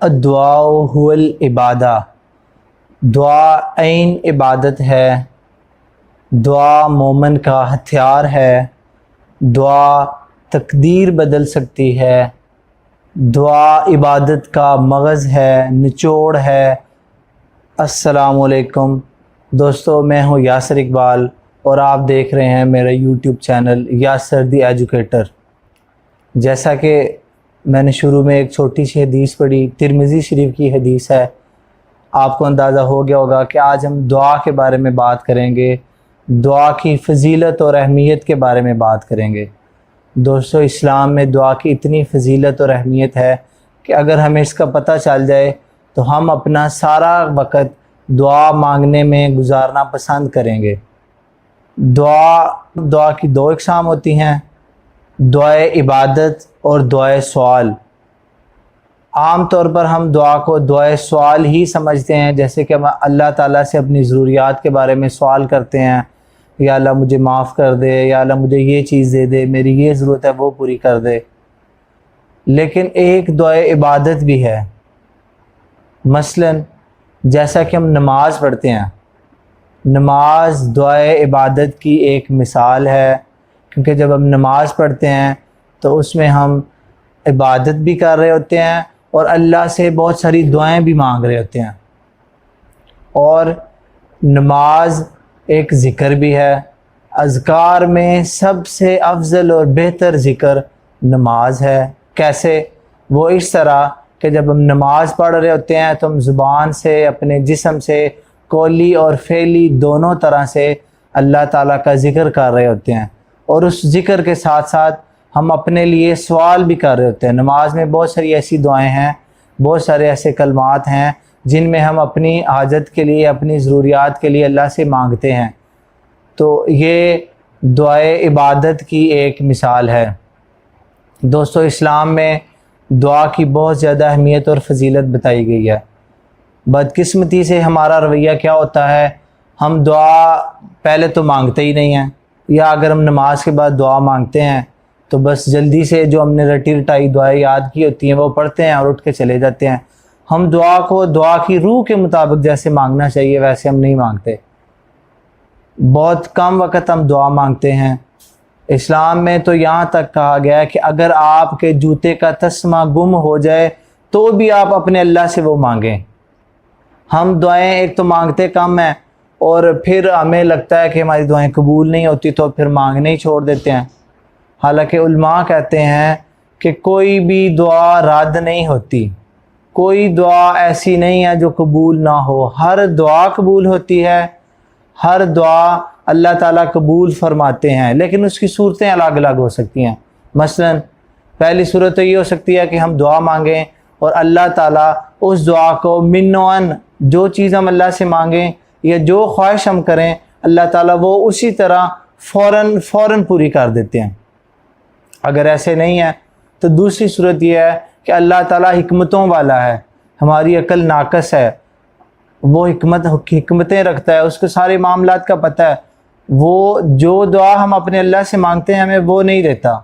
الدعاء هو العبادہ، دعا عین عبادت ہے، دعا مومن کا ہتھیار ہے، دعا تقدیر بدل سکتی ہے، دعا عبادت کا مغز ہے، نچوڑ ہے۔ السلام علیکم دوستو، میں ہوں یاسر اقبال اور آپ دیکھ رہے ہیں میرا یوٹیوب چینل یاسر دی ایجوکیٹر۔ جیسا کہ میں نے شروع میں ایک چھوٹی سی حدیث پڑھی، ترمذی شریف کی حدیث ہے، آپ کو اندازہ ہو گیا ہوگا کہ آج ہم دعا کے بارے میں بات کریں گے، دعا کی فضیلت اور اہمیت کے بارے میں بات کریں گے۔ دوستو، اسلام میں دعا کی اتنی فضیلت اور اہمیت ہے کہ اگر ہمیں اس کا پتہ چل جائے تو ہم اپنا سارا وقت دعا مانگنے میں گزارنا پسند کریں گے۔ دعا کی دو اقسام ہوتی ہیں، دعائے عبادت اور دعائے سوال۔ عام طور پر ہم دعا کو دعائے سوال ہی سمجھتے ہیں، جیسے کہ ہم اللہ تعالیٰ سے اپنی ضروریات کے بارے میں سوال کرتے ہیں، یا اللہ مجھے معاف کر دے، یا اللہ مجھے یہ چیز دے دے، میری یہ ضرورت ہے وہ پوری کر دے۔ لیکن ایک دعائے عبادت بھی ہے، مثلا جیسا کہ ہم نماز پڑھتے ہیں، نماز دعائے عبادت کی ایک مثال ہے، کیونکہ جب ہم نماز پڑھتے ہیں تو اس میں ہم عبادت بھی کر رہے ہوتے ہیں اور اللہ سے بہت ساری دعائیں بھی مانگ رہے ہوتے ہیں، اور نماز ایک ذکر بھی ہے۔ اذکار میں سب سے افضل اور بہتر ذکر نماز ہے۔ کیسے؟ وہ اس طرح کہ جب ہم نماز پڑھ رہے ہوتے ہیں تو ہم زبان سے، اپنے جسم سے، قولی اور فعلی دونوں طرح سے اللہ تعالیٰ کا ذکر کر رہے ہوتے ہیں، اور اس ذکر کے ساتھ ساتھ ہم اپنے لیے سوال بھی کر رہے ہوتے ہیں۔ نماز میں بہت ساری ایسی دعائیں ہیں، بہت سارے ایسے کلمات ہیں جن میں ہم اپنی حاجت کے لیے، اپنی ضروریات کے لیے اللہ سے مانگتے ہیں۔ تو یہ دعائے عبادت کی ایک مثال ہے۔ دوستو، اسلام میں دعا کی بہت زیادہ اہمیت اور فضیلت بتائی گئی ہے۔ بدقسمتی سے ہمارا رویہ کیا ہوتا ہے، ہم دعا پہلے تو مانگتے ہی نہیں ہیں، یا اگر ہم نماز کے بعد دعا مانگتے ہیں تو بس جلدی سے جو ہم نے رٹی رٹائی دعائیں یاد کی ہوتی ہیں وہ پڑھتے ہیں اور اٹھ کے چلے جاتے ہیں۔ ہم دعا کو دعا کی روح کے مطابق جیسے مانگنا چاہیے ویسے ہم نہیں مانگتے، بہت کم وقت ہم دعا مانگتے ہیں۔ اسلام میں تو یہاں تک کہا گیا ہے کہ اگر آپ کے جوتے کا تسمہ گم ہو جائے تو بھی آپ اپنے اللہ سے وہ مانگیں۔ ہم دعائیں ایک تو مانگتے کم ہیں، اور پھر ہمیں لگتا ہے کہ ہماری دعائیں قبول نہیں ہوتی تو پھر مانگنے ہی چھوڑ دیتے ہیں۔ حالانکہ علماء کہتے ہیں کہ کوئی بھی دعا رد نہیں ہوتی، کوئی دعا ایسی نہیں ہے جو قبول نہ ہو، ہر دعا قبول ہوتی ہے، ہر دعا اللہ تعالیٰ قبول فرماتے ہیں، لیکن اس کی صورتیں الگ الگ ہو سکتی ہیں۔ مثلا پہلی صورت تو یہ ہو سکتی ہے کہ ہم دعا مانگیں اور اللہ تعالیٰ اس دعا کو منوعاً، جو چیز ہم اللہ سے مانگیں یا جو خواہش ہم کریں، اللہ تعالیٰ وہ اسی طرح فوراً پوری کر دیتے ہیں۔ اگر ایسے نہیں ہے تو دوسری صورت یہ ہے کہ اللہ تعالیٰ حکمتوں والا ہے، ہماری عقل ناقص ہے، وہ حکمتیں رکھتا ہے، اس کو سارے معاملات کا پتہ ہے، وہ جو دعا ہم اپنے اللہ سے مانگتے ہیں ہمیں وہ نہیں دیتا،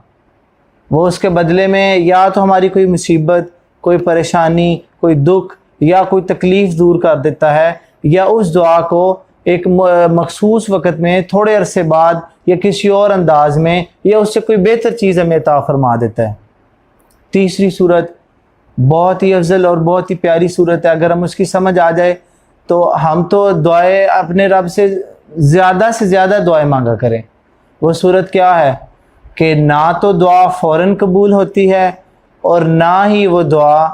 وہ اس کے بدلے میں یا تو ہماری کوئی مصیبت، کوئی پریشانی، کوئی دکھ یا کوئی تکلیف دور کر دیتا ہے، یا اس دعا کو ایک مخصوص وقت میں تھوڑے عرصے بعد یا کسی اور انداز میں یا اس سے کوئی بہتر چیز ہمیں عطا فرما دیتا ہے۔ تیسری صورت بہت ہی افضل اور بہت ہی پیاری صورت ہے، اگر ہم اس کی سمجھ آ جائے تو ہم تو دعائیں اپنے رب سے زیادہ دعائیں مانگا کریں۔ وہ صورت کیا ہے کہ نہ تو دعا فوراً قبول ہوتی ہے، اور نہ ہی وہ دعا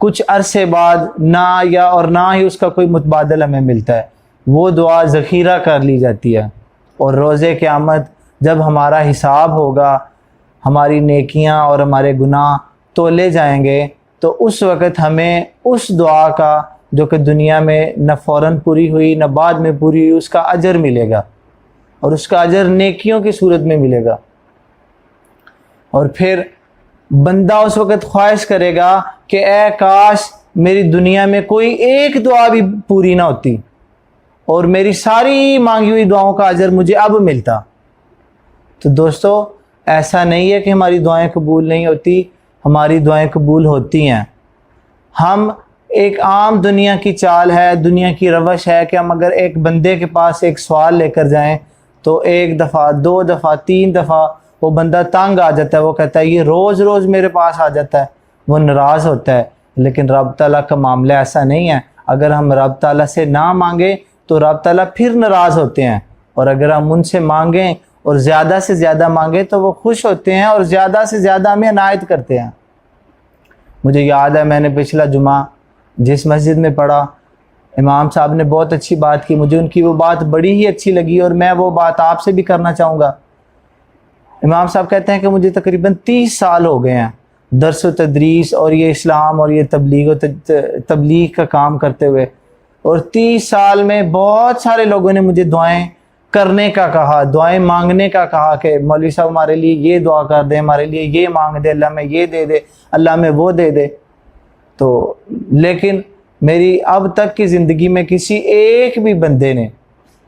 کچھ عرصے بعد، نہ ہی اس کا کوئی متبادل ہمیں ملتا ہے، وہ دعا ذخیرہ کر لی جاتی ہے، اور روز قیامت جب ہمارا حساب ہوگا، ہماری نیکیاں اور ہمارے گناہ تولے جائیں گے، تو اس وقت ہمیں اس دعا کا جو کہ دنیا میں نہ فوراً پوری ہوئی نہ بعد میں پوری ہوئی، اس کا اجر ملے گا، اور اس کا اجر نیکیوں کی صورت میں ملے گا۔ اور پھر بندہ اس وقت خواہش کرے گا کہ اے کاش میری دنیا میں کوئی ایک دعا بھی پوری نہ ہوتی اور میری ساری مانگی ہوئی دعاؤں کا اجر مجھے اب ملتا۔ تو دوستو، ایسا نہیں ہے کہ ہماری دعائیں قبول نہیں ہوتی، ہماری دعائیں قبول ہوتی ہیں، ہم ایک عام دنیا کی چال ہے، دنیا کی روش ہے کہ ہم اگر ایک بندے کے پاس ایک سوال لے کر جائیں تو ایک دفعہ، دو دفعہ، تین دفعہ وہ بندہ تنگ آ جاتا ہے، وہ کہتا ہے یہ روز روز میرے پاس آ جاتا ہے، وہ ناراض ہوتا ہے۔ لیکن رب تعالیٰ کا معاملہ ایسا نہیں ہے۔ اگر ہم رب تعالیٰ سے نہ مانگیں تو رب تعالیٰ پھر ناراض ہوتے ہیں، اور اگر ہم ان سے مانگیں اور زیادہ سے زیادہ مانگیں تو وہ خوش ہوتے ہیں اور زیادہ سے زیادہ ہمیں عنایت کرتے ہیں۔ مجھے یاد ہے میں نے پچھلا جمعہ جس مسجد میں پڑھا، امام صاحب نے بہت اچھی بات کی، مجھے ان کی وہ بات بڑی ہی اچھی لگی اور میں وہ بات آپ سے بھی کرنا چاہوں گا۔ امام صاحب کہتے ہیں کہ مجھے تقریباً 30 سال ہو گئے ہیں درس و تدریس اور یہ اسلام اور یہ تبلیغ کا کام کرتے ہوئے، اور 30 سال میں بہت سارے لوگوں نے مجھے دعائیں کرنے کا کہا، دعائیں مانگنے کا کہا کہ مولوی صاحب ہمارے لیے یہ دعا کر دیں، ہمارے لیے یہ مانگ دے، اللہ میں یہ دے دے، اللہ میں وہ دے دے۔ تو لیکن میری اب تک کی زندگی میں کسی ایک بھی بندے نے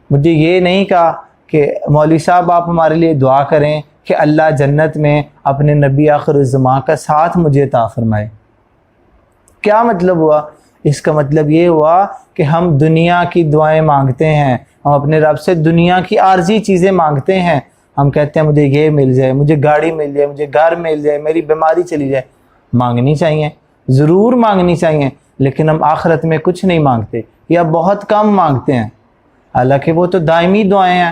مجھے یہ نہیں کہا کہ مولوی صاحب آپ ہمارے لیے دعا کریں کہ اللہ جنت میں اپنے نبی آخر الزمان کا ساتھ مجھے عطا فرمائے۔ کیا مطلب ہوا؟ اس کا مطلب یہ ہوا کہ ہم دنیا کی دعائیں مانگتے ہیں، ہم اپنے رب سے دنیا کی عارضی چیزیں مانگتے ہیں، ہم کہتے ہیں مجھے یہ مل جائے، مجھے گاڑی مل جائے، مجھے گھر مل جائے، میری بیماری چلی جائے۔ مانگنی چاہیے، ضرور مانگنی چاہیے، لیکن ہم آخرت میں کچھ نہیں مانگتے یا بہت کم مانگتے ہیں، حالانکہ وہ تو دائمی دعائیں ہیں۔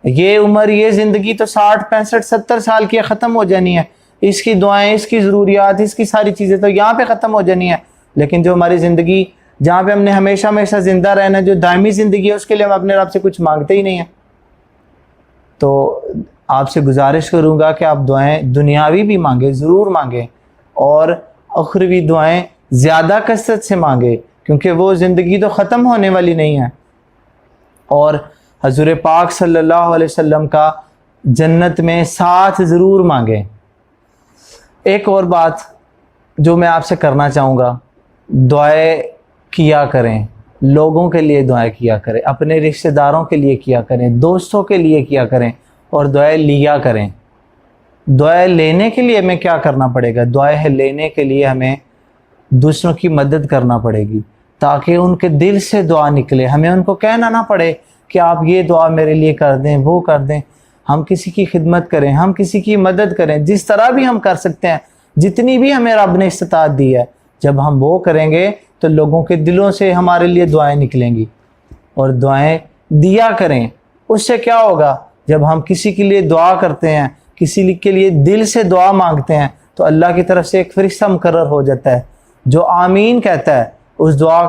یہ عمر، یہ زندگی تو 60 65 70 سال کی ختم ہو جانی ہے، اس کی دعائیں، اس کی ضروریات، اس کی ساری چیزیں تو یہاں پہ ختم ہو جانی ہے۔ لیکن جو ہماری زندگی جہاں پہ ہم نے ہمیشہ ہمیشہ زندہ رہنا، جو دائمی زندگی ہے، اس کے لیے ہم اپنے رب سے کچھ مانگتے ہی نہیں ہیں۔ تو آپ سے گزارش کروں گا کہ آپ دعائیں دنیاوی بھی مانگیں، ضرور مانگیں، اور اخروی دعائیں زیادہ کثرت سے مانگیں، کیونکہ وہ زندگی تو ختم ہونے والی نہیں ہے۔ اور حضور پاک صلی اللہ علیہ وسلم کا جنت میں ساتھ ضرور مانگیں۔ ایک اور بات جو میں آپ سے کرنا چاہوں گا، دعائیں کیا کریں، لوگوں کے لیے دعائیں کیا کریں، اپنے رشتہ داروں کے لیے کیا کریں، دوستوں کے لیے کیا کریں، اور دعائیں لیا کریں۔ دعائیں لینے کے لیے ہمیں کیا کرنا پڑے گا؟ دعائیں لینے کے لیے ہمیں دوسروں کی مدد کرنا پڑے گی، تاکہ ان کے دل سے دعا نکلے، ہمیں ان کو کہنا نہ پڑے کہ آپ یہ دعا میرے لیے کر دیں، وہ کر دیں۔ ہم کسی کی خدمت کریں، ہم کسی کی مدد کریں، جس طرح بھی ہم کر سکتے ہیں، جتنی بھی ہمیں رب نے استطاعت دی ہے۔ جب ہم وہ کریں گے تو لوگوں کے دلوں سے ہمارے لیے دعائیں نکلیں گی، اور دعائیں دیا کریں۔ اس سے کیا ہوگا؟ جب ہم کسی کے لیے دعا کرتے ہیں، کسی کے لیے دل سے دعا مانگتے ہیں، تو اللہ کی طرف سے ایک فرشتہ مقرر ہو جاتا ہے جو آمین کہتا ہے، اس دعا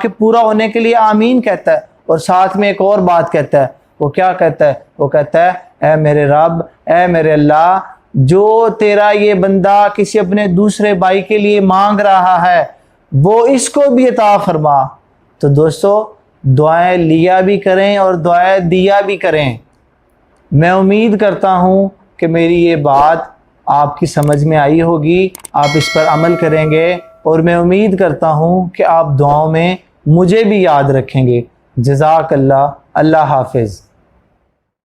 کے پورا ہونے کے لیے آمین کہتا ہے، اور ساتھ میں ایک اور بات کہتا ہے۔ وہ کیا کہتا ہے؟ وہ کہتا ہے اے میرے رب، اے میرے اللہ، جو تیرا یہ بندہ کسی اپنے دوسرے بھائی کے لیے مانگ رہا ہے وہ اس کو بھی عطا فرما۔ تو دوستو، دعائیں لیا بھی کریں اور دعائیں دیا بھی کریں۔ میں امید کرتا ہوں کہ میری یہ بات آپ کی سمجھ میں آئی ہوگی، آپ اس پر عمل کریں گے، اور میں امید کرتا ہوں کہ آپ دعاؤں میں مجھے بھی یاد رکھیں گے۔ جزاک اللہ، اللہ حافظ۔